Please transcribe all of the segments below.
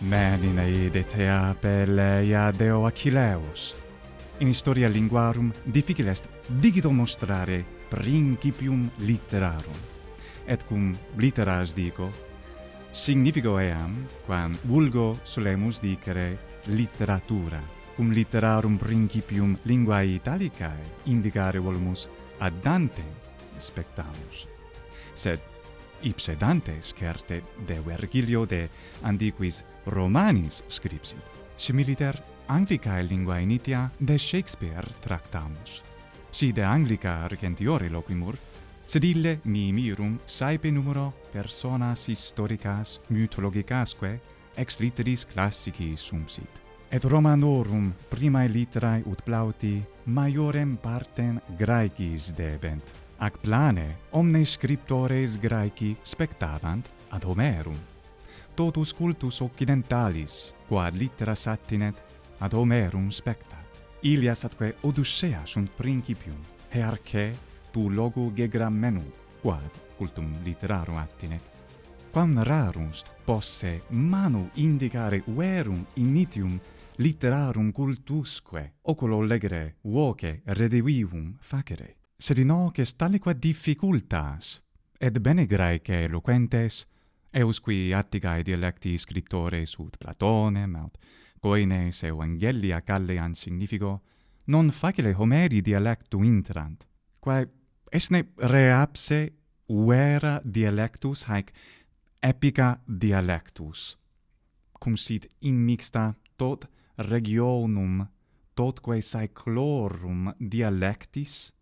Meninae de thea pelleia deo Achilleus. In historia linguarum difficile est digito mostrare principium litterarum. Et cum litteras dico, significo eam, quam vulgo solemus dicere literatura, cum litterarum principium linguae Italicae indicare volumus ad Dantem spectamus. Sed ipse Dante scerte de Vergilio de antiquis Romanis scripsit, similiter Anglicae linguae initia de Shakespeare tractamus. Si de Anglica regentiore loquimur, sed ille nimirum saepe numero personas historicas mythologicasque ex litteris classicis sumsit. Et Romanorum primae litterae ut plauti maiorem partem Graecis debent, ac plane omnes scriptores Graeci spectavant ad Homerum. Totus cultus occidentalis, quad litteras attinet, ad Homerum spectat. Ilias atque Odyssea sunt principium, hearce tu logo gegrammenu, quad cultum litterarum attinet. Quam rarust posse manu indicare verum initium litterarum cultusque, oculo legere voce redivivum facere. Sed in hoc est taliqua difficultas, et bene Graece eloquentes, eus qui Atticae dialecti scriptores ut Platonem, aut Coenes Evangelia calleant significo, non facile Homeri dialectu intrant, quae esne reapse vera dialectus haec epica dialectus, cum sit immixta tot regionum, totque saeclorum dialectis,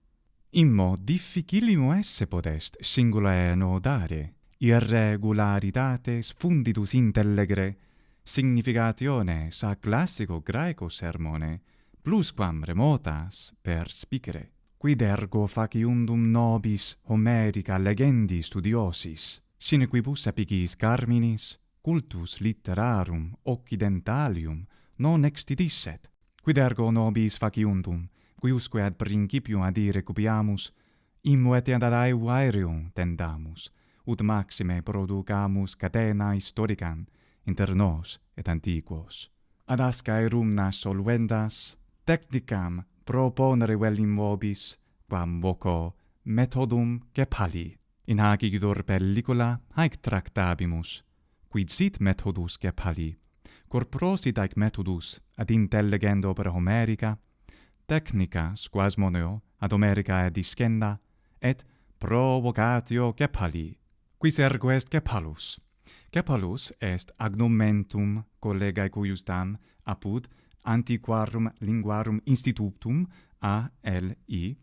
immo difficilimo esse podest singulae nodare, irregularidates funditus intellegere, significationes a classico Graeco sermone, plusquam remotas perspicere, quid ergo faciundum nobis Homerica legendi studiosis, sine quibus epicis carminis, cultus litterarum occidentalium non extidisset, quid ergo nobis faciundum, quiusque ad principium adire cupiamus, immo et ad aereum tendamus, ut maxime producamus catena historicam inter nos et antiquos. Ad ascae rumnas solvendas, technicam proponere velim vobis, quam voco methodum Gepali. In hac igitur pellicula haec tractabimus, quid sit methodus Gepali, cor prosit haec methodus ad intellegendo per Homerica, technica squasmoneo ad Homericae discenda, et provocatio Gepali. Quis ergo est Gepalus? Gepalus est agnomentum collegae cuiusdam apud antiquarum linguarum institutum ALI,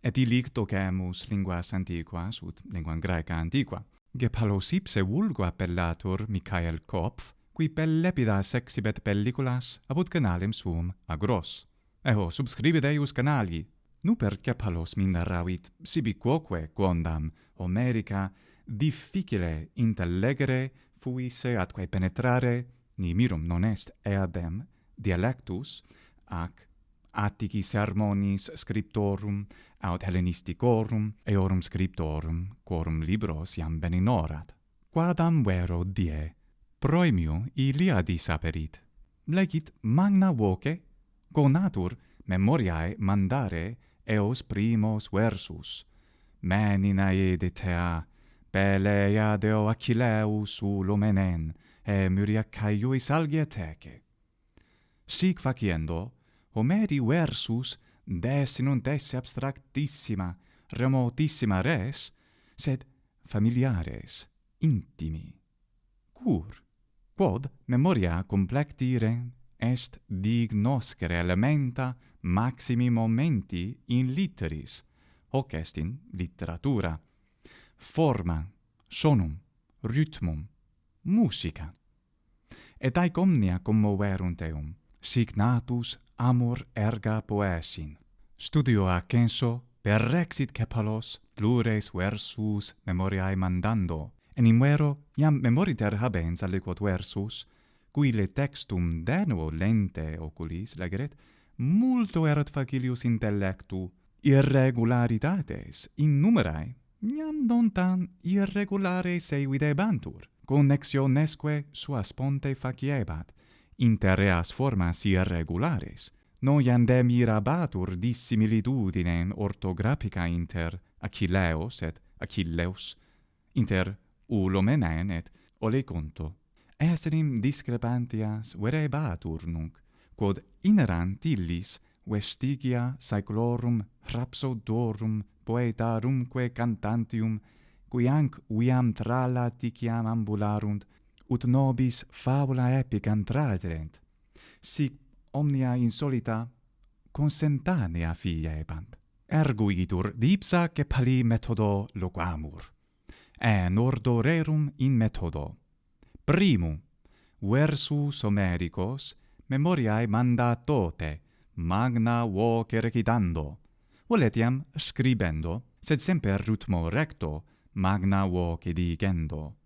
et illic docemus linguas antiquas ut linguam Graeca antiqua. Gepalus ipse vulgo appellatur Michael Kopf, qui pellepidas exhibet pelliculas apud canalem suum agros. Eo subscribit eius canali. Nuper Gepalus mineravit sibi quoque quondam Homerica difficile intellegere fuisse atque penetrare, nimirum non est eadem dialectus, ac Attici sermonis scriptorum, aut Hellenisticorum, eorum scriptorum, quorum libros iam benignorat. Quadam vero die, proemio Iliadis aperit, legit magna voce, conatur memoriae mandare eos primos versus, meninae de thea, pelleia deo Achilleus ulumenen, e Myriacaius algiatece. Sic faciendo, Homeri versus desinunt esse abstractissima, remotissima res, sed familiares, intimi. Cur, quod memoria complectire est dignoscere elementa maximi momenti in litteris, hoc est in literatura, forma, sonum, rhythmum, musica. Et haec omnia commoverunt eum, sic natus amor erga poesin. Studio accenso perrexit Gepalos plures versus memoriae mandando, en in vero iam memoriter habens aliquot versus, cui le textum de novo lente oculis legeret, multo erat facilius intellectu, irregularitates in numerae, iam non tam irregulare sevidebantur, connexionesque suas ponte faciebat, inter eas formas irregulares, noiandem irabatur dissimilitudinem orthographica inter Achilleos et Achilleus, inter Ulomenaen et Oleconto. Eserim discrepantias verebatur nunc, quod inerant illis vestigia saeculorum rhapsodorum poetarumque cantantium, qui anc viam tralaticiam ambularunt, ut nobis fabula epicam traderent, sic omnia insolita consentanea fiebant. Erguitur dipsa Cepali methodo loquamur, en ordo rerum in methodo. Primum, versus Homericos memoriae mandatote, magna voce recitando, voletiam scribendo, sed semper rhythmo recto, magna voce dicendo.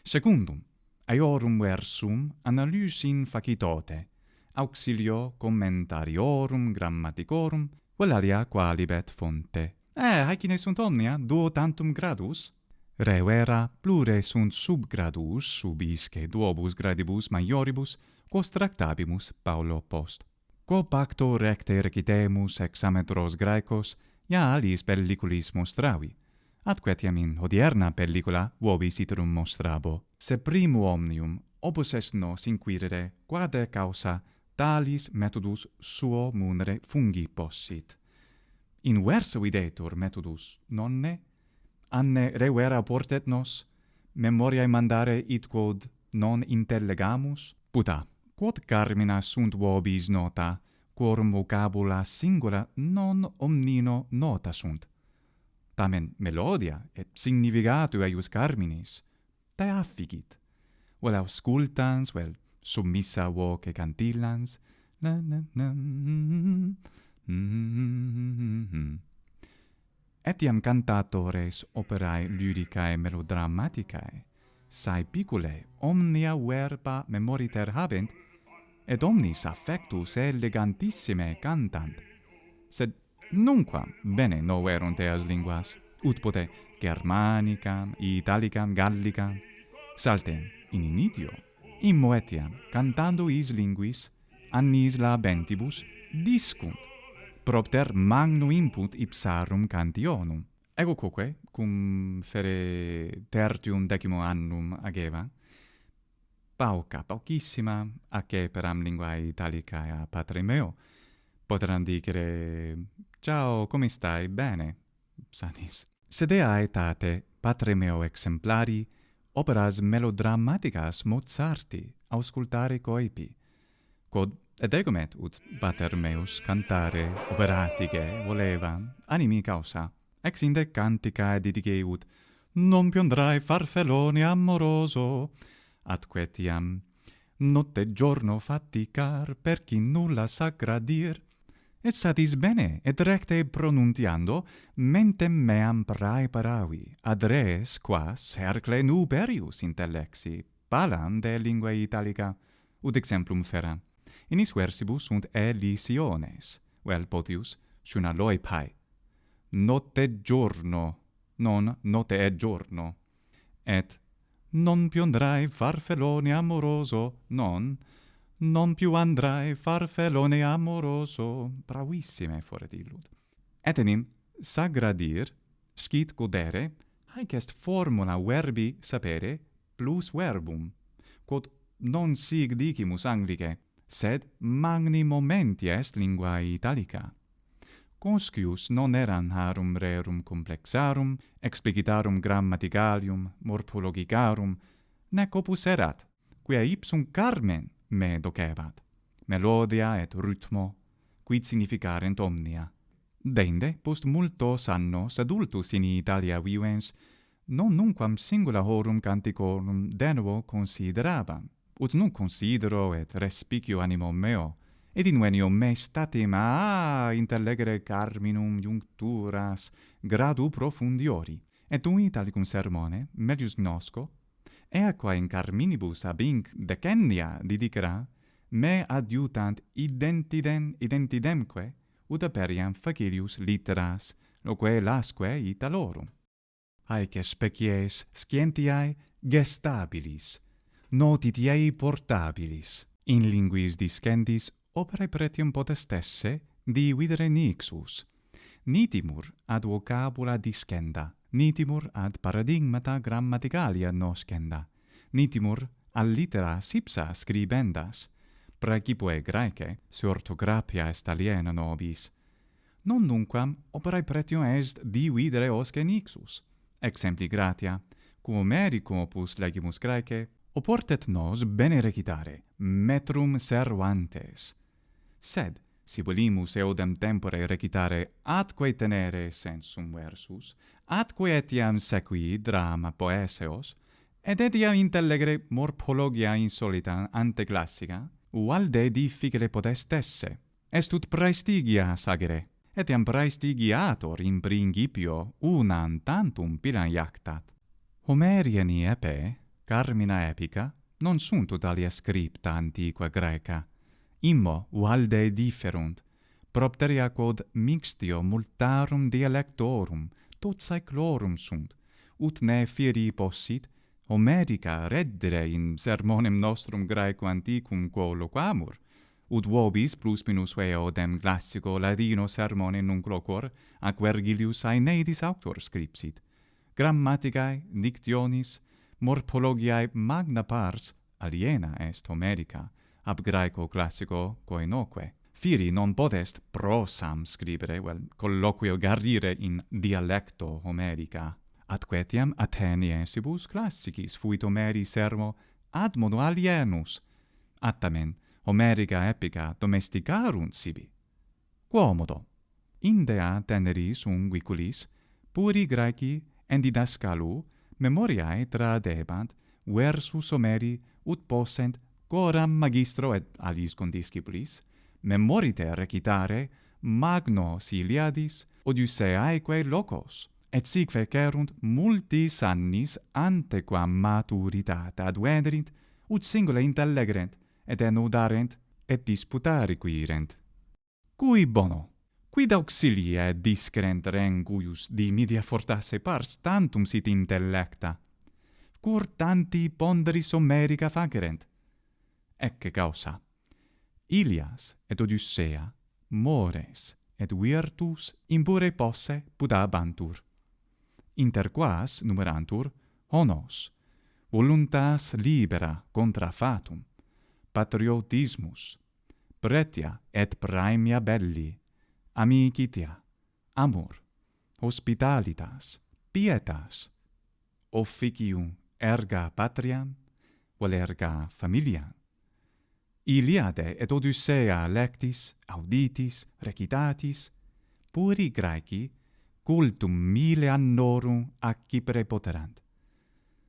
Secundum, aeorum versum analysin facitote, auxilio commentariorum grammaticorum, vel alia qualibet fonte. Haecine sunt omnia duo tantum gradus? Revera plure sunt subgradus sub isque duobus gradibus maioribus, quos tractabimus Paulo post. Quo pacto recte recitemus hexametros Graecos, ja alis pelliculis mostravi, atque etiam in hodierna pellicula vobis iterum mostrabo. Se primo omnium opus est nos inquirere quade causa talis methodus suo munere fungi possit. Inversa videtur methodus, nonne? Anne revera portet nos, memoriae mandare id quod non intellegamus? Puta, quod carmina sunt vobis nota, quorum vocabula singula non omnino nota sunt. Tamen melodia et significatu eius carminis, te afficit. Vel auscultans, vel submissa voce cantillans, etiam cantatores operae lyricae melodramaticae, saepiculae omnia verba memoriter habent, et omnis affectus elegantissime cantant, sed nunquam bene noverunt eas linguas, ut pote Germanicam, Italicam, Gallicam, saltem in initio, immo etiam cantando is linguis, annis labentibus discunt, propter magno impunt ipsarum cantionum. Ego quoque, cum fere tertium decimo annum ageva, paucissima, ace peram linguae italicae a patre meo, poteram dicere, ciao, come stai? Bene, satis. Sed ea aetate, patre meo exemplari, operas melodramaticas Mozarti auscultare coepi, quod edegumet ut pater meus cantare operatice voleva animi causa, ex inde cantica didige ut non piondrai farfellone amoroso, atque etiam notte giorno faticar per chi nulla sa gradir, et satis bene, et recte pronuntiando, mentem meam praeparavi, ad res quas Hercle Nuberius intellexi, palam de lingua italica, ut exemplum fera. In is versibus sunt elisiones, vel potius sunaloi pai. Notte giorno, non notte et giorno, et non più andrai farfellone amoroso, non più andrai farfellone amoroso, bravissime foret illud. Et enim sagradir, scit godere, haec est formula verbi sapere plus verbum, quod non sig dicimus Anglice, sed magni momenti est linguae italica. Conscius non eran harum rerum complexarum, explicitarum grammaticalium, morphologicarum, nec opus erat, quia ipsum carmen me docebat, melodia et rhythmo, quid significarent omnia. Dende, post multos annos adultus in Italia vivens, non nunquam singula horum canticorum de novo considerabam, ut nunc considero et respicio animo meo, et invenio me statim intellegere carminum juncturas gradu profundiori, et un italicum sermone, melius nosco, ea qua in carminibus abinc decennia didicera, me adjutant identidemque, ut aperiam facilius litteras, loque lasque Italorum. haec species scientiae gestabilis, notitiae portabilis, in linguis discendis operae pretium potest esse dividere nixus, nitimur ad vocabula discenda, nitimur ad paradigmata grammaticalia noscenda, nitimur a littera sipsa scribendas, praecipoe Graece, se orthographia est aliena nobis. Non nunquam operae pretium est dividere osce nixus. Exempli gratia, quo Homericum opus legimus Graece, oportet nos bene recitare, metrum servantes. Sed, si volimus eodem tempore recitare atque tenere sensum versus, atque etiam sequi drama poeseos, et etiam intellegere morphologia insolita anteclassica, valde difficile potest esse. Est ut praestigia sagere, etiam praestigiator in principio unam tantum pilam iactat. Homeriani epe, carmina epica, non sunt ut alia scripta antiqua Graeca. Immo valde differunt, propteria quod mixtio multarum dialectorum tot saeclorum sunt, ut ne fieri possit, Homerica reddere in sermonem nostrum Graeco antiquum quo loquamur, ut vobis plus minus eodem classico ladino sermone nunc locor, ac Vergilius Aeneidis auctor scripsit. Grammaticae, dictionis, morphologiae magna pars aliena est Homerica, ab Graeco classico coenoque. Fieri non potest prosam scribere, colloquio garrire in dialecto Homerica. Atque etiam Atheniensibus classicis fuit Homeri sermo ad modo alienus. Attamen, Homerica epica domesticarunt sibi. Quomodo? Indea teneris unguiculis, puri Graeci en didascalu, memoriae tradebant versus Homeri ut possent coram magistro et alis condiscipulis, memorite recitare magnos Iliadis Odysseaeque locos, et sic fecerunt multis annis antequam maturitata advenderint, ut singula intellegerent, et enudarent, et disputare quirent. Cui bono? Quid auxilia et discerent renguius di media fortasse pars tantum sit intellecta? Cur tanti ponderis Homerica facerent? Ecce causa. Ilias et Odyssea, mores et virtus impure posse pudabantur. Inter quas numerantur honos, voluntas libera contra fatum, patriotismus, pretia et praemia belli, amicitia, amor, hospitalitas, pietas, officium erga patriam, vel erga familiam. Iliade et Odyssea lectis, auditis, recitatis, puri Graeci, cultum 1000 annorum accipere poterant.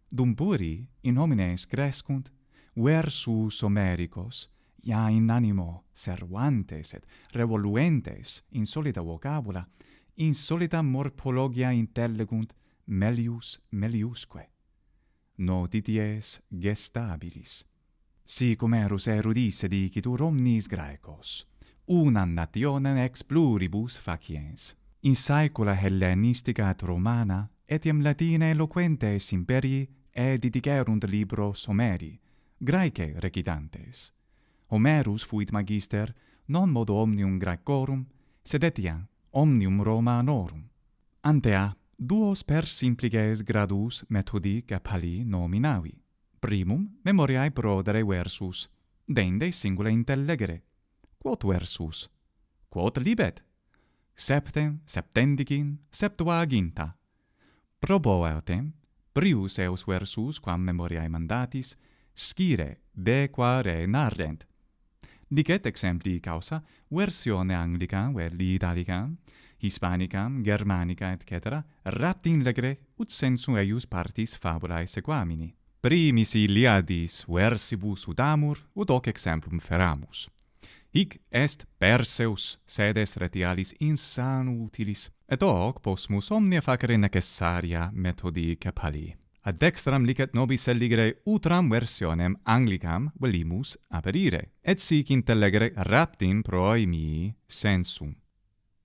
Dum puri in homines crescunt, versus Homericos, ia in animo servantes et revoluentes insolita vocabula, insolita morphologia intellegunt melius meliusque. Notities gestabilis. Sic Homerus erudisse dicitur omnis Graecos, unam nationem ex pluribus faciens. In saecula Hellenistica et Romana, etiam Latine eloquentes imperii editicerunt libros Homeri, Graece recitantes. Homerus fuit magister non modo omnium Graecorum, sed etiam omnium Romanorum. Antea, duos per simplices gradus metodi Capali nominavi. Primum, memoriae prodere versus, dende singula intellegere. Quod versus? Quod libet? Septem, septendicin, septuaginta. Probo autem, prius eus versus quam memoriae mandatis, scire de quare narrent. Dicet exempli causa, versione Anglicam, vel Italicam, Hispanicam, Germanica, etc., raptin legere, ut sensu eius partis fabulae sequamini. Primis Iliadis versibus udamur, ut hoc exemplum feramus. Hic est Perseus, sedes retialis insanu utilis, et hoc possumus omnia facere necessaria metodi Capali. Ad dextram licet nobis eligere utram versionem Anglicam velimus aperire, et sic intellegere raptim proemii sensum.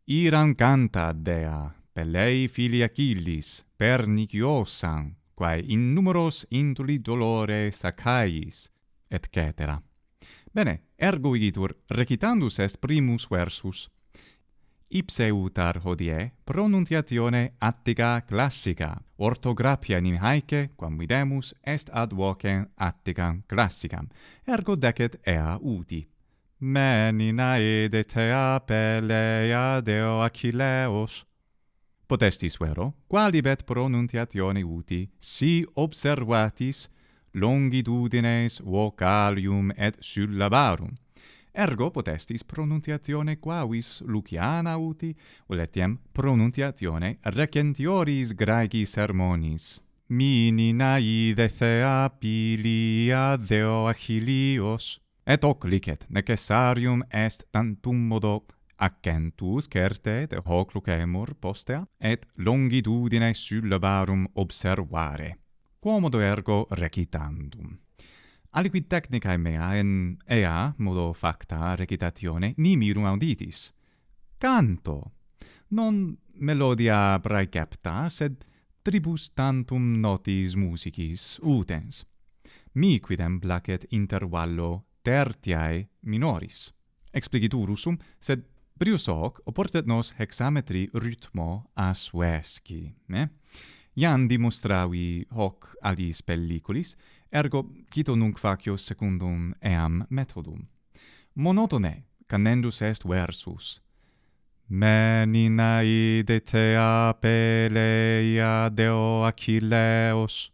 Iram canta Dea, Pellei fili Achillis, perniciosam, quae in numeros intuli dolore sacaiis, etc. Bene, ergo igitur, recitandus est primus versus. Ipse utar hodie pronunciatione Attica classica, orthographia in haec, quam videmus, est ad vocem Atticam classicam, ergo decet ea uti. Menina edete Pelleia deo Achilleos. Potestis vero, qualibet pronunciatione uti, si observatis longitudines vocalium et syllabarum. Ergo potestis pronunciatione quavis Luciana uti, voletiam pronunciatione recentioris Graeci sermonis. Minina ide thea pilia deo Achilleos. Et hoc licet necessarium est tantum modo accentus certe de hoc lucemur postea, et longitudine syllabarum observare. Quomodo ergo recitandum. Aliquid technicae mea in ea modo facta recitatione nimirum auditis. Canto, non melodia praecepta, sed tribus tantum notis musicis utens. Mi quidem placet intervallo tertiae minoris. Explicitur usum, sed prius hoc oportet nos hexametri rhythmo asuesci. Iam demonstravi hoc alis pelliculis, ergo cito nunc facio secundum eam methodum. Monotone canendus est versus. Menina idete Pelleia deo Achilleos.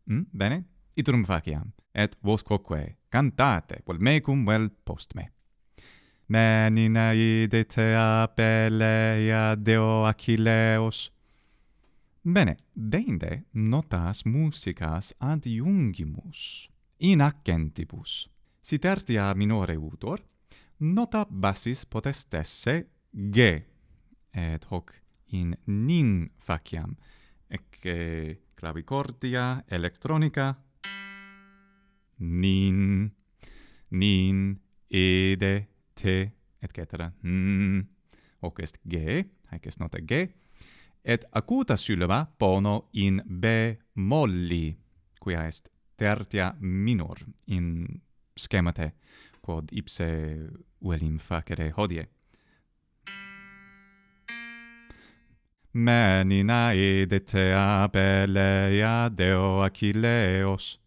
Bene, iterum faciam, et vos quoque cantate, quel mecum vel post me. Menina idete Pelleia deo Achilleos. Bene, deinde notas musicas adiungimus, in accentibus. Si tertia minore utor, nota bassis potest esse G, et hoc in nin faciam, ecce clavicordia electronica, nin, ede, te, etc. Hoc est G, haec est nota G, et acuta syllaba pono in bemolli, quia est tertia minor in schemate, quod ipse velim facere hodie. Menina edete Pelleia deo Achilleos.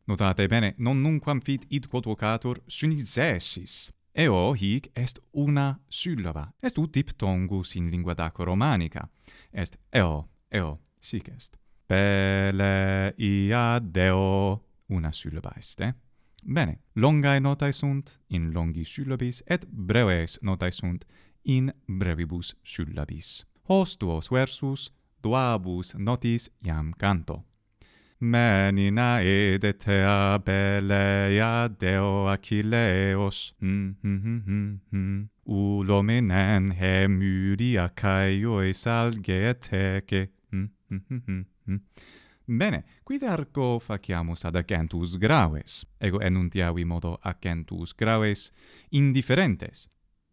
Notate bene, non nunquam fit id quod vocatur synizesis. Eo hic est una syllaba. Est ut diptongus in lingua Daco-Romanica. Est eo, sic est. Pelleia deo, una syllaba est, Bene, longae notae sunt in longi syllabis, et breves notae sunt in brevibus syllabis. Hos duos versus, duabus notis iam canto. Menina edete Pelleia deo Achilleos. Ulomenen he myria caioes algetece. Bene, quid ergo faciamus ad accentus graves? Ego enuntiavi modo accentus graves indifferentes.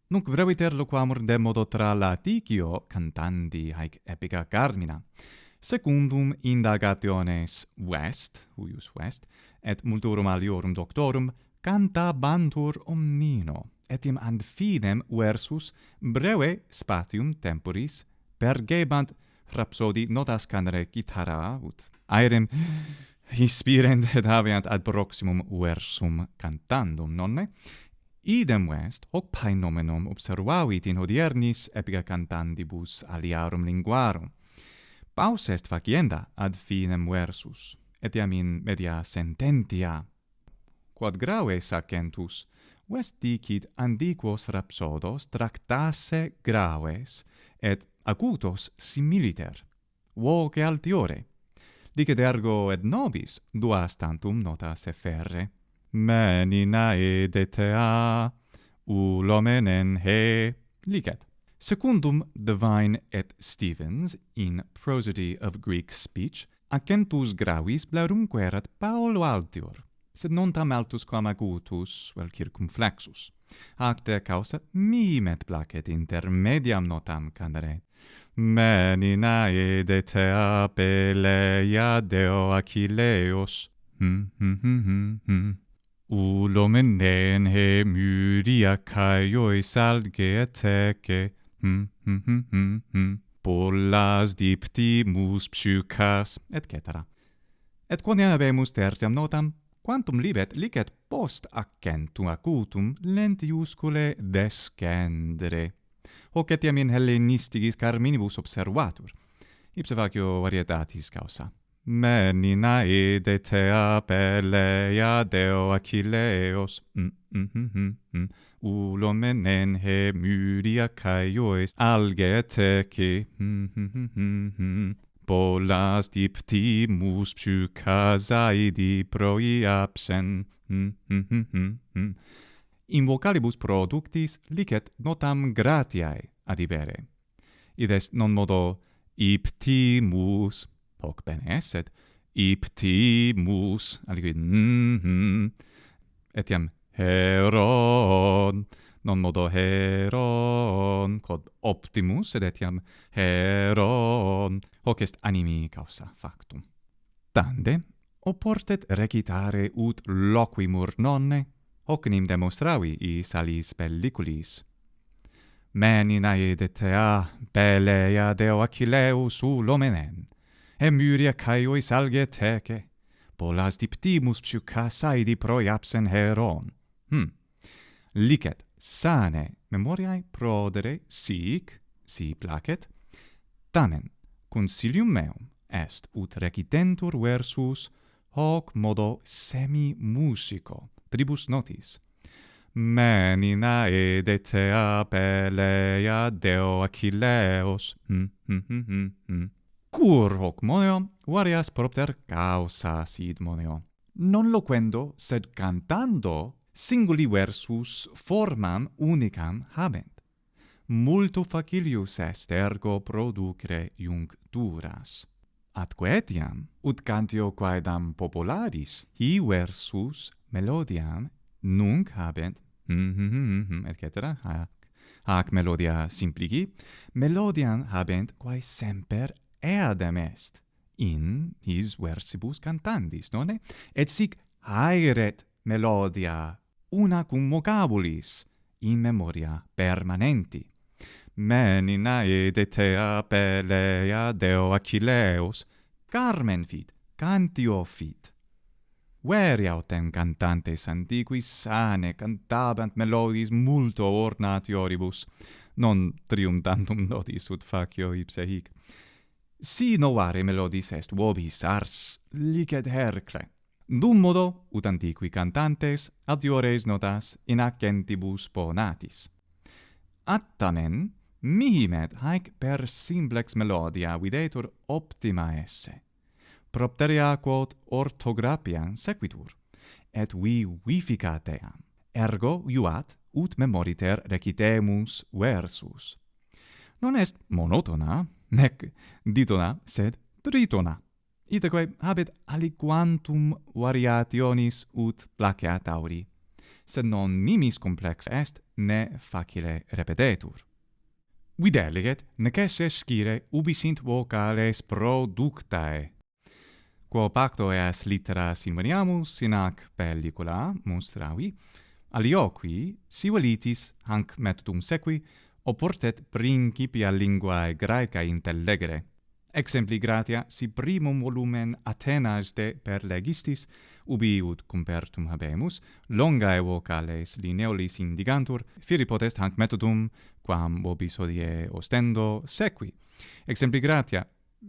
Nunc breviter loquamur de modo tra laticio cantandi haec epica carmina. Secundum indagationes huius vest, et multorum aliorum doctorum cantabantur omnino, etiam ad finem versus breve spatium temporis pergebant rhapsodi notas canere guitarra ut aerem inspirent et habeant ad proximum versum cantandum, nonne? Idem vest hoc paenomenon observavit in hodiernis epica cantandibus aliarum linguarum. Paus est facienda ad finem versus, etiam in media sententia. Quod graves accentus, vest dicit antiquos rhapsodos tractasse graves, et acutos similiter, voce altiore. Dicet ergo et nobis duas tantum notas efferre. Menina edete ulomenen he, licet. Secundum Devine et Stephens, in Prosody of Greek Speech, accentus gravis blerumque erat Paulo altior. sed non tam altus quam agutus, vel circumflexus. Acte causa mihi met placet intermediam notam candere. Meninae de tea peleia deo Achilleos. Ulomenen he myria caiois alge eteke. Pollas diptimus psychas, etc. Et quoniam habemus tertiam notam, quantum libet licet post accentum acutum lentiuscule descendere. Hoc etiam in Hellenistigis Carminibus observatur, ipse facio varietatis causa. Meninae de tea peleia deo Achilleos. Ulomenen he myria caiois alge eteke. Pollas diptimus psychas aedi proiapsen. In vocalibus productis licet notam gratiae adibere. Id est non modo iptimus, hoc bene esset, iptimus, aliquid etiam heron, non modo heron, quod optimus, sed etiam heron, hoc est animi causa factum. Tande, oportet recitare ut loquimur nonne, hoc nim demonstravi is alis pelliculis. Meninae de tea peleia deo Achilleus ulomenen, myria caiois alge tece, pollas diptimus psychas aedi proiapsen heron. Licet sane memoriae prodere sic, si placet, tamen consilium meum est ut recitentur versus hoc modo semi-musico, tribus notis. Meninae de tea peleia deo Achilleos. Cur hoc moneo varias propter causas id moneo. Non loquendo, sed cantando, singuli versus formam unicam habent. Multo facilius est ergo producere iuncturas. Atque etiam, ut cantio quaedam popularis, hi versus melodiam nunc habent, etc. Hac melodia simplici, melodiam habent quae semper eadem est in his versibus cantandis, nonne? Et sic haeret melodia una cum vocabulis in memoria permanenti. Meninae de tea peleia deo Achilleus, carmen fit, cantio fit. Veri autem cantantes antiquis sane cantabant melodis multo ornatioribus, non triumdantum nodis ut facio ipse hic. Si novare melodis est vobis ars, licet Hercle. Dum modo, ut antiqui cantantes adiores notas in accentibus ponatis. Attamen, mihi med haec per simplex melodia videtur optima esse. Propterea quod orthographiam sequitur, et vivificat eam. Ergo iuat ut memoriter recitemus versus. Non est monotona, nec ditona, sed tritona. Itaque habet aliquantum variationis ut placeat auri, sed non nimis complex est, ne facile repetetur. Videlicet, nec esse scire ubi sint vocales productae. Quo pacto eas litteras inveniamus in hac pellicula monstravi, alioqui, si velitis hanc metodum sequi, oportet principia linguae Graecae intellegere. Exempli gratia, si primum volumen Athenas de per legistis, ubi ut compertum habemus, longae vocales lineolis indigantur, firi potest hanc metodum, quam vobis hodie ostendo, sequi. Exempli gratia,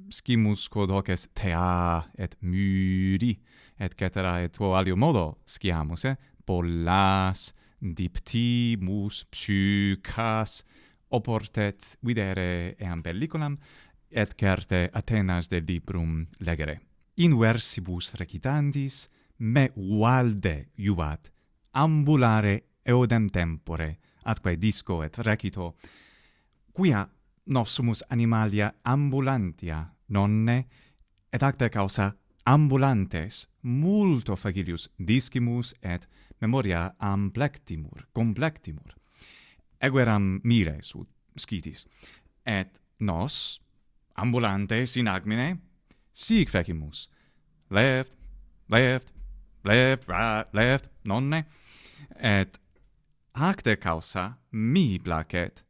scimus quod hoc est tea et myri, et cetera, et quo alio modo sciamus, pollas diptimus psychas, oportet videre eam pelliculam, et certe Athenas de librum legere. In versibus recitandis, me valde iuvat ambulare eodem tempore, atque disco et recito, quia nos sumus animalia ambulantia, nonne, et acta causa ambulantes multo facilius discimus et memoria complectimur. Egueram mire sut scitis, et nos, ambulantes in agmine, sic fecimus, left, right, nonne, et acte causa mi placet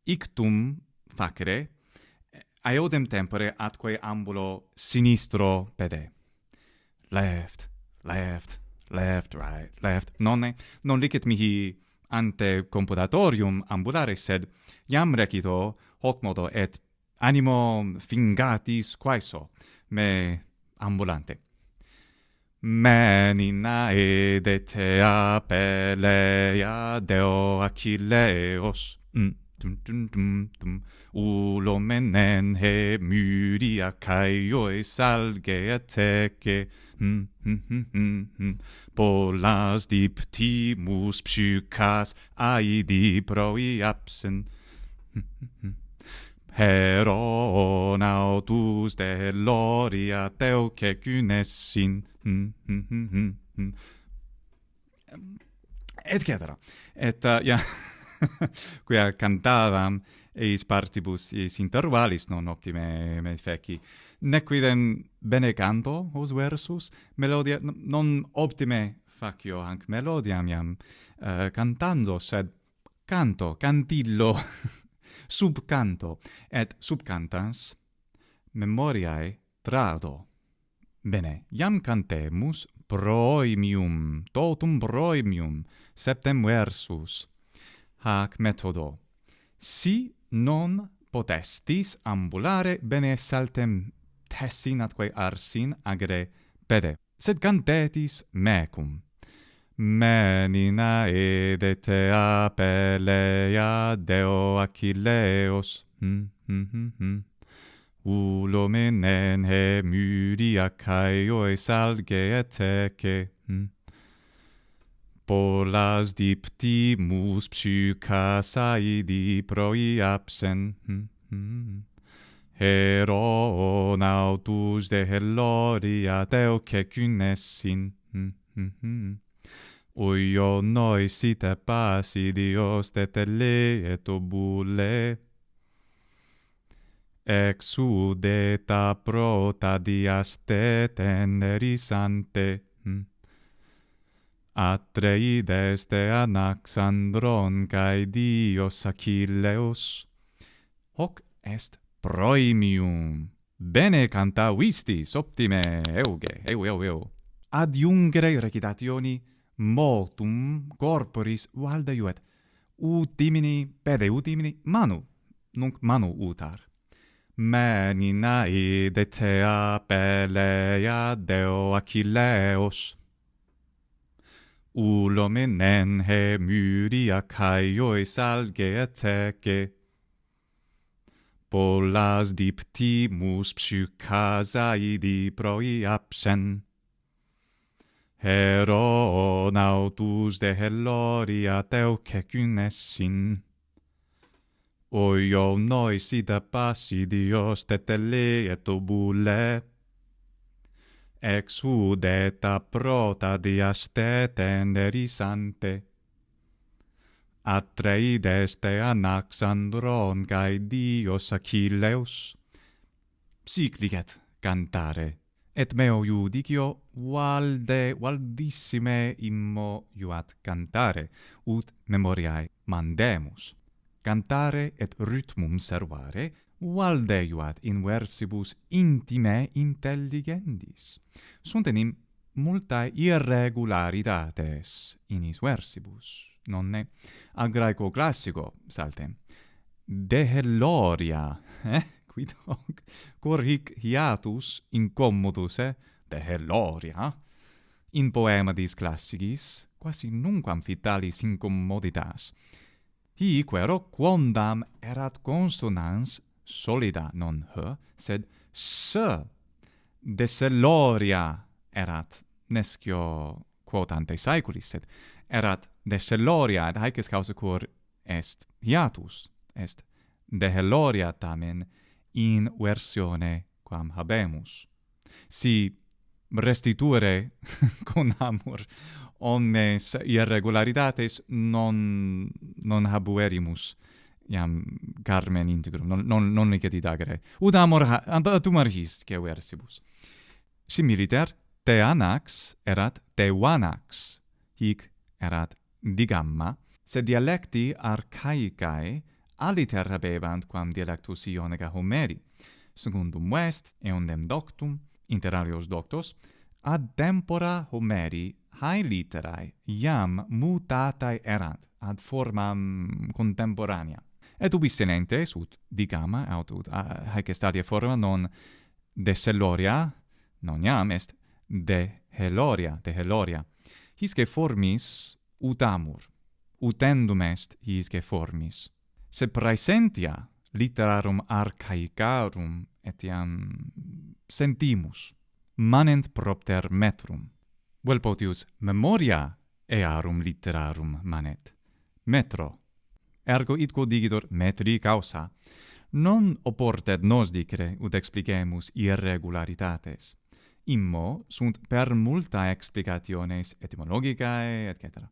ictum facere aeodem tempore atque ambulo sinistro pede. Left, right, nonne, non licet mihi ante computatorium ambulare, sed iam recito hoc modo et animo fingatis quaeso me ambulante. Menina edetea pelea deo Achilleos, ulo menen he myria caio salge atece, polas diptimus psychas aidi proi absen, heron autus de loria teuce gynessin, et cetera. Et ja quia cantavam eis partibus eis intervallis non optime me feci. Nequidem bene canto os versus, melodia non optime facio hanc melodiam iam cantando, sed cantillo subcanto et subcantans memoriae trado. Bene, iam cantemus proimium, totum proimium, septem versus. Hac metodo. Si non potestis ambulare, bene saltem tessin atque arsin agere pede, sed cantetis mecum. Menina edetea pelea deo Achilleos, ulo menen he myria caio salge atece, polas diptimus psychas aidi proi absen, heron autus de Heloria teuce gynessin, uio nois ite pasidios de tele et obule, exudeta prota diaste teneris ante, Atreides de Anaxandron cae Dios Achilleus. Hoc est proimium. Bene cantavistis, optime, eu. Adiungere recitationi motum corporis valdeuet, ut dimini pede, ut dimini manu, nunc manu utar. Menina edetea pelea deo Achilleos. Ulo menen he myria caio salge atece, polas diptimus psychas aidi proi absen, heron autus de Heloria teuce gynessin, oio nois ida pasidios tetele et obule, exudeta prota diaste teneris ante, Atreides de Anaxandron cae Dios Achilleus. Sic licet cantare, et meo iudicio valdissime immo iuat cantare, ut memoriae mandemus. Cantare et rhythmum servare, valde iuat in versibus intime intelligendis. Sunt enim multae irregularidates in is versibus, nonne? A Graeco classico saltem. De Heloria, quid hoc? Cor hic hiatus incommodus, de Heloria? In poemadis classicis, quasi nunquam fitalis incommoditas. Hi quero quondam erat consonans solida, non h, sed s. De Celoria erat, nescio quotante saeculis, sed erat de Celoria, et haec est causa cur est hiatus, est de Heloria tamen in versione quam habemus. Si restituere con amor omnes irregularidates non habuerimus iam carmen integrum, non licet agere. Ut amor tu margisque versibus. Similiter, te anax erat te vanax, hic erat digamma, sed dialecti archaicae aliter habebant quam dialectus Ionica Homeri, secundum vest, eundem doctum, inter alios doctos, ad tempora Homeri hae literae iam mutatae erant ad formam contemporanea. Et ubi senentes, ut digamma, aut haec est alia forma non de Celoria, non iam est de Heloria. Hisce formis ut amor, utendum est hisce formis. Se praesentia literarum archaicarum etiam sentimus, manent propter metrum. Vel potius memoria earum literarum manet. Metro. Ergo id quod digitur metri causa, non oportet nos dicere ut explicemus irregularitates. Immo sunt per multa explicationes etymologicae, etc.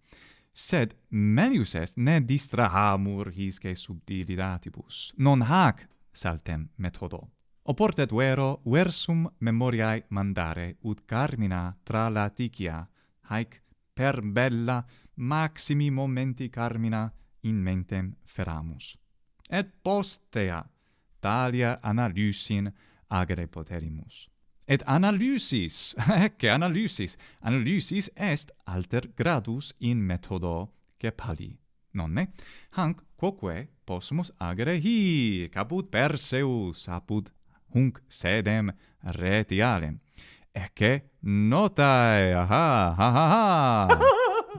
Sed melius est ne distrahamur hisce subtilitatibus. Non hac saltem methodo. Oportet vero versum memoriae mandare, ut carmina tra laticia, haec per bella maximi momenti carmina in mentem feramus. Et postea talia analysin agere poterimus. Et analysis, ecce analysis est alter gradus in methodo Cepali, nonne? Hanc quoque possumus agere caput Perseus, apud hunc sedem retialem. Ecce notae,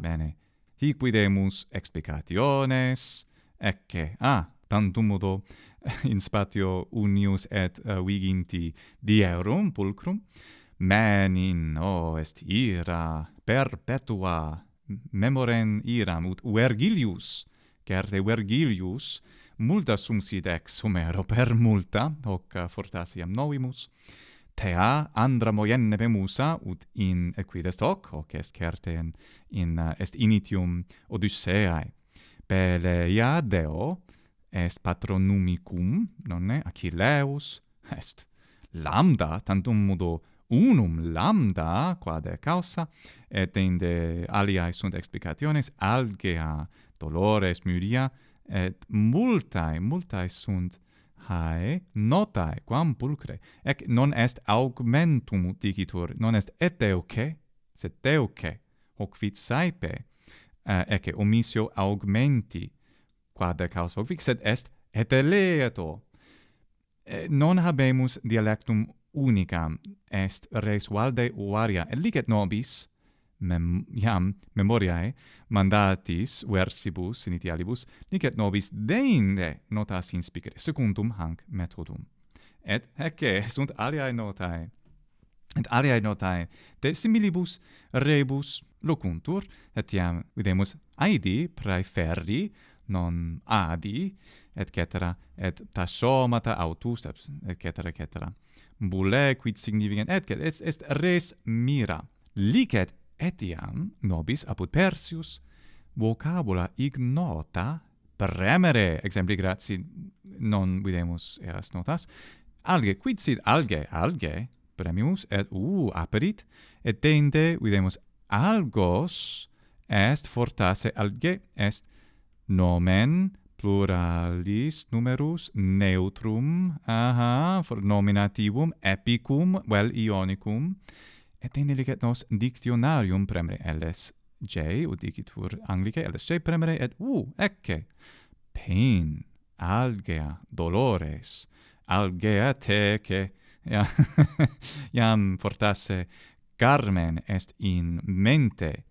Bene, hic videmus explicationes, ecce, tantum modo in spatio unius et viginti dierum pulcrum, menin, est ira perpetua, memoren iram, ut Vergilius, certe Vergilius, multa sumsit ex Homero per multa, hoc fortasiam novimus, tea andra moienne pemusa, ut in quid est hoc est certe est initium Odysseae. Peleiadeo est patronumicum, nonne, Achilleus, est lambda, tantum modo unum lambda, quade causa, et inde aliae sunt explicationes, algea, dolores, myria, et multae sunt hae notae, quam pulcre. Ec non est augmentum dicitur, non est eteuce, sed teuce, hoc fit saepe, ecce omissio augmenti, quade causa hoc sed est eteleato. Non habemus dialectum unicam, est res valde varia, et licet nobis, iam memoriae mandatis versibus initialibus, licet nobis deinde notas inspicere, secundum hanc methodum. Et ecce sunt aliae notae. Et aliae notae de similibus rebus locuntur, et iam videmus aedi praeferri, non adi, etc. Et taxomata autus, etc. Bulle quid significant, est res mira. Licet etiam nobis apud Persius vocabula ignota premere, exempli grazi non videmus eras notas, alge, quid sit alge premimus, et aperit, et deinde videmus algos est fortasse alge, est nomen pluralis numerus neutrum, nominativum epicum vel ionicum, et inde licet nos dictionarium premere LSJ, ut dicitur Anglicae LSJ premere, et ecce pain, algea, dolores, algea tece, iam fortasse carmen est in mente,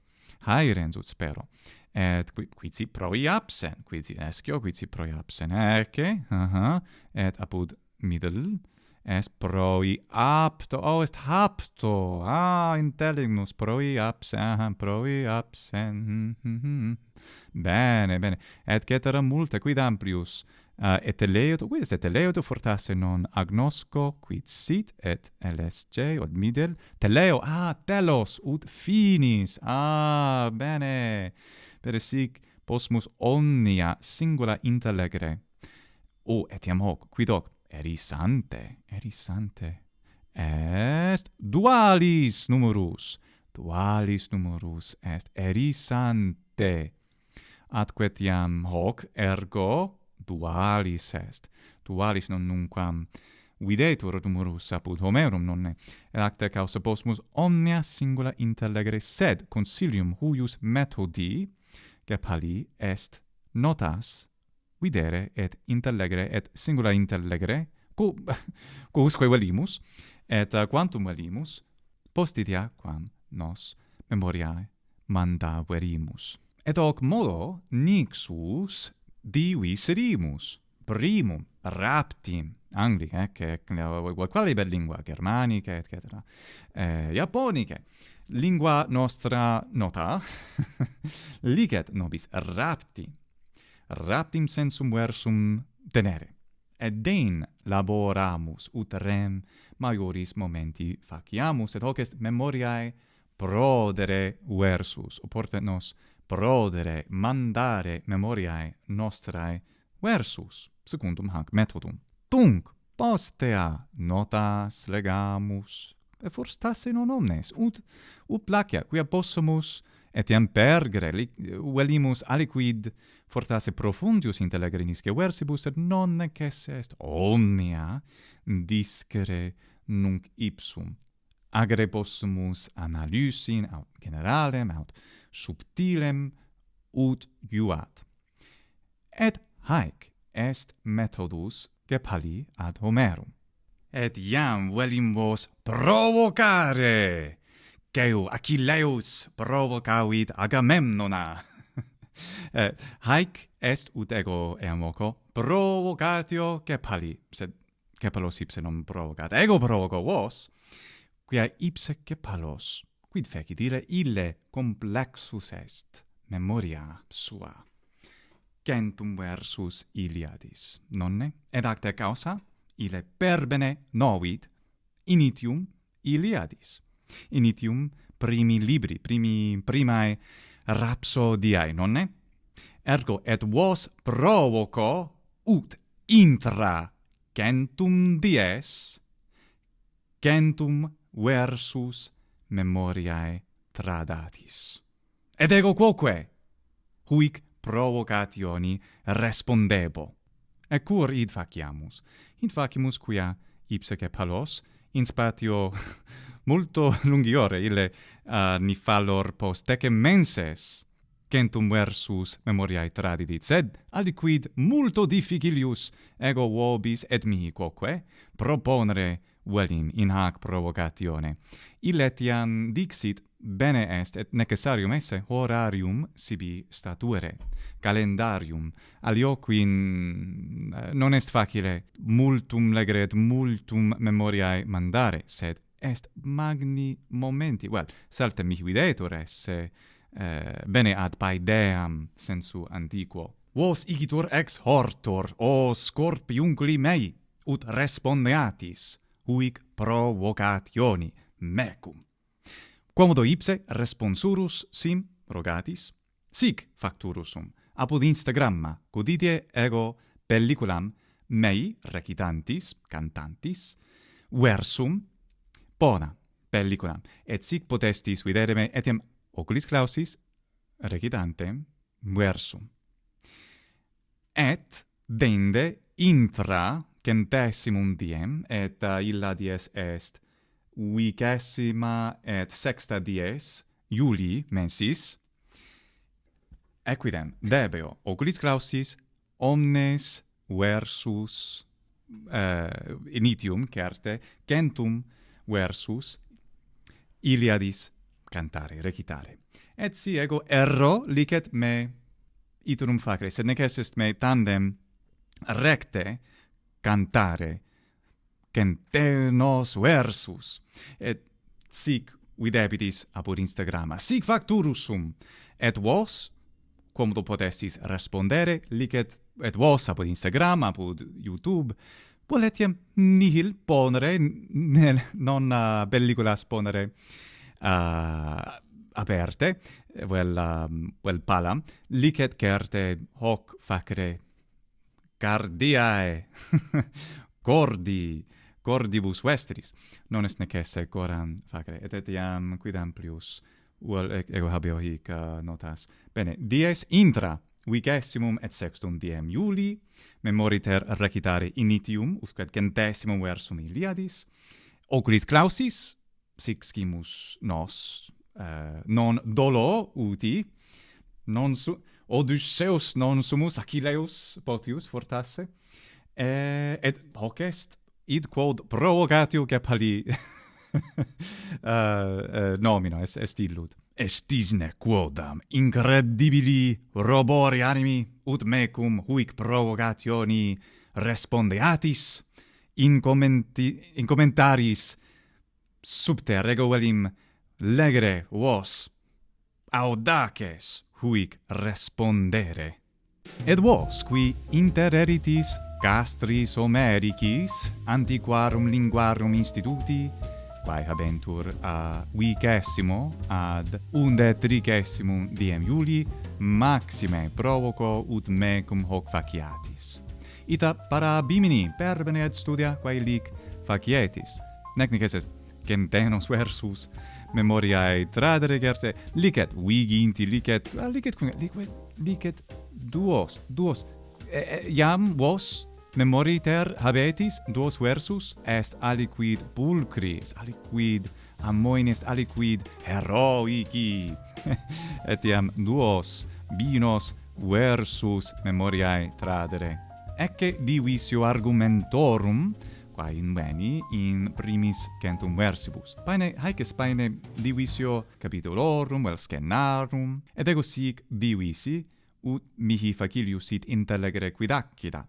haerens ut spero. Et quid si proi absen, quid si escio, quid si proi absen, ecce, et apud middle, est proi apto, est hapto, intelligimus, proi absen, Bene, et cetera multa, quid amplius et eleodo, quid est et eleodo fortasse non agnosco quid sit et LSJ od midel teleo telos ut finis bene per sic possumus omnia singula intellegere etiam hoc quid hoc erisante est dualis numerus est erisante atque etiam hoc ergo dualis est. Dualis non nunquam videtur numerus apud Homerum, nonne. Et acta causa possumus omnia singula intellegere, sed consilium huius methodi, Gepali, est notas videre et intellegere et singula intellegere, quousque velimus, et quantum velimus, postitia quam nos memoriae mandaverimus. Et hoc modo nixus divis serimus. Primum, raptim, Anglica, quale per lingua, germanica, etc. Japonice, lingua nostra nota, licet nobis raptim sensum versum tenere. Et dein laboramus, ut rem maioris momenti faciamus, et hoc est memoriae prodere versus, oportet nos prodere, mandare memoriae nostrae versus, secundum hac methodum. Tunc, postea notas legamus, et fortasse non omnes, ut placia, quia possumus etiam pergere, velimus aliquid fortasse profundius intellegere nisce versibus, et non necesse est omnia discere nunc ipsum. Agere possumus analysin, aut generalem, aut subtilem, ut juat. Et haec est methodus Gepali ad Homerum. Et iam velim vos provocare, queu Achilleus provocavit Agamemnona. Haec est ut ego eam voco provocatio Gepali, sed Gepalos ipse non provocat. Ego provoco vos, quia ipse Gepalos, quid fecit ille complexus est memoria sua. Centum versus Iliadis, nonne? Et acta causa, ille per bene novit initium Iliadis. Initium primi libri, primae rhapsodiae, nonne? Ergo et vos provoco ut intra centum dies, centum versus memoriae tradatis. Et ego quoque, huic provocationi respondebo. Et cur id faciamus? Id facimus quia ipse Gepalos in spatio multo lungiore ille ni fallor post decem menses centum versus memoriae tradidit, sed aliquid multo difficilius ego vobis et mihi quoque proponere velim in hac provocatione. Ille etiam dixit bene est et necessarium esse horarium sibi statuere, calendarium, alioquin non est facile multum legere et multum memoriae mandare, sed est magni momenti, saltem mihi videtur esse bene ad paedeam sensu antiquo. Vos igitur ex hortor, o scorpiunculi mei, ut respondeatis, huic provocationi mecum. Quomodo ipse responsurus sim rogatis, sic facturus sum, apud Instagramma, codidie ego pelliculam mei recitantis, cantantis, versum bona pelliculam, et sic potestis videre me etiam oculis clausis recitantem versum. Et dende intra centesimum diem, et illa dies est 20 et 6 dies Iulii mensis, equidem debeo oculis clausis omnes versus initium certe centum versus Iliadis cantare, recitare. Et si ego erro licet me iterum facere, sed nec est me tandem recte cantare centenos versus. Et sic videbitis apud Instagramma. Sic facturus sum. Et vos, quomodo potestis respondere, licet et vos apud Instagram, apud YouTube, voletiam nihil ponere, non pelliculas ponere aperte, vel palam, licet certe hoc facere cardiae, cordibus vestris, non est necesse coram facere, et etiam quid amplius, ego habeo hic notas. Bene, dies intra, vigessimum et sextum diem Iuli, memoriter recitare initium, usque centesimum versum Iliadis, oculis clausis, sic scimus nos, non dolo uti, non Odysseus non sumus, Achilleus potius fortasse, et hoc est, id quod provogatio Cephalli nomino, est illud. Estisne quodam incredibili robori animi, ut mecum huic provocationi respondeatis, in commentaris subter ego velim legere vos audaces huic respondere. Et vos, qui intereritis castris Homericis antiquarum linguarum instituti, quae habentur a vigesimo ad 11 diem Iuli, maxime provoco ut mecum hoc faciatis. Ita para bimini perbene et studia quae lic facietis, nec est centenos versus memoriae tradere certe, licet viginti, licet duos, iam vos memoriter habetis duos versus, est aliquid pulchris, aliquid amoines, aliquid heroici, etiam duos binos versus memoriae tradere. Ecce divisio argumentorum, quae inveni in primis centum versibus. Paene, haec est paene divisio capitulorum, vel scenarum, et ego sic divisi, ut mihi facilius sit intellegere quid accidat.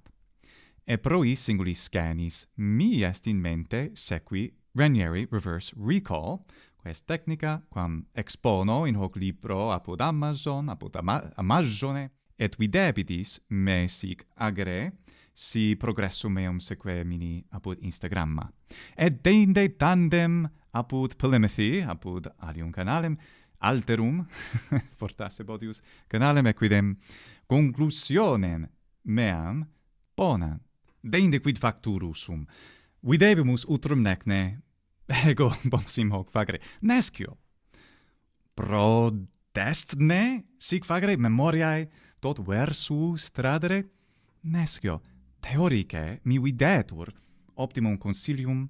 E prois singulis scenis mi est in mente sequi Ranieri reverse recall, quae est technica quam expono in hoc libro apud Amazon, apud Amazone, et videbitis me sic agere, si progressum meum seque mini apud Instagramma. Et deinde tandem apud Polymathy, apud alium canalem, alterum, fortasse potius canalem, equidem conclusionem meam bonam. Deinde quid facturus sum. Videbimus utrum necne, ego possim hoc facere. Nescio. Prodestne sic facere memoriae tot versus tradere? Nescio. Theorice mi videtur optimum consilium,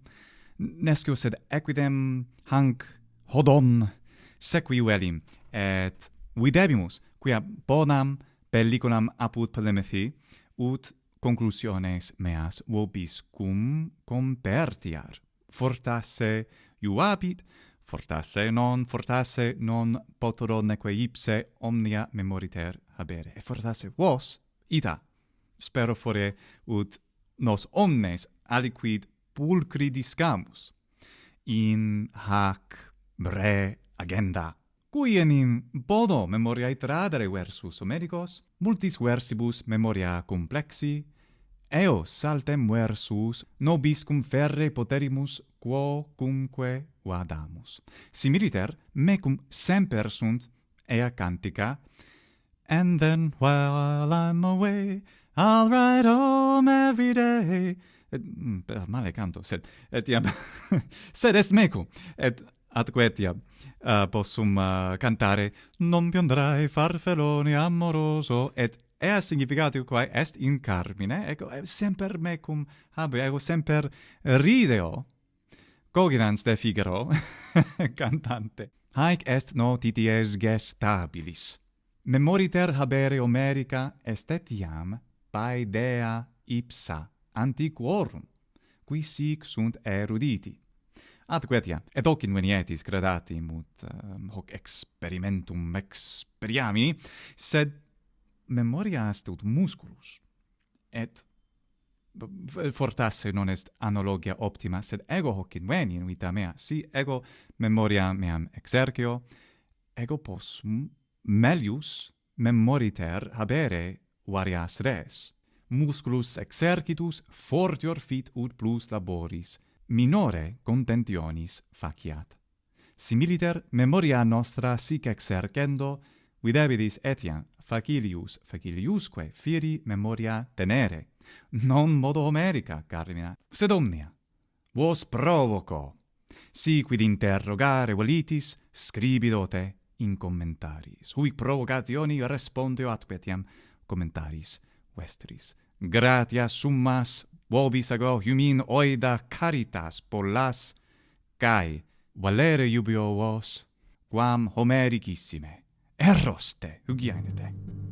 nescio sed equidem hanc hodon sequi velim, et videbimus quia bonam pelliculam apud Polymathy, ut conclusiones meas vobiscum compertiar. Fortasse iuabit, fortasse non potero neque ipse omnia memoriter habere. Et fortasse vos, ita, spero fore ut nos omnes aliquid pulcri discamus in hac bre agenda, cui enim bono memoriae tradere versus Homericos, multis versibus memoria complexi, eos saltem versus nobiscum ferre poterimus quocumque vadamus. Similiter mecum semper sunt ea cantica, and then while I'm away, I'll ride home every day. Male canto, sed etiam sed est mecum, et atque etiam possum cantare non piondrai farfellone amoroso, et ea significatio quae est in carmine, ego semper mecum habe, ego semper rideo cogitans de Figaro cantante. Haec est notities gestabilis. Memoriter habere Homerica est etiam paedea ipsa antiquorum, qui sic sunt eruditi. Atque etiam, et hoc invenietis gradatim ut hoc experimentum experiami, sed memoria est ut musculus, et fortasse non est analogia optima, sed ego hoc inveni in vita mea, si ego memoria meam exercio, ego possum melius memoriter habere varias res. Musculus exercitus fortior fit ut plus laboris, minore contentionis faciat. Similiter memoria nostra sic exercendo, videbidis etiam faciliusque firi memoria tenere, non modo Homerica, carmina, sed omnia. Vos provoco. Si quid interrogare volitis, scribidote in commentaris. Huic provocationi respondeo atque etiam commentaris vestris. Gratia summas vobis ago humin oida caritas pollas, cae valere jubeo vos, quam Homericissime erroste hugienete.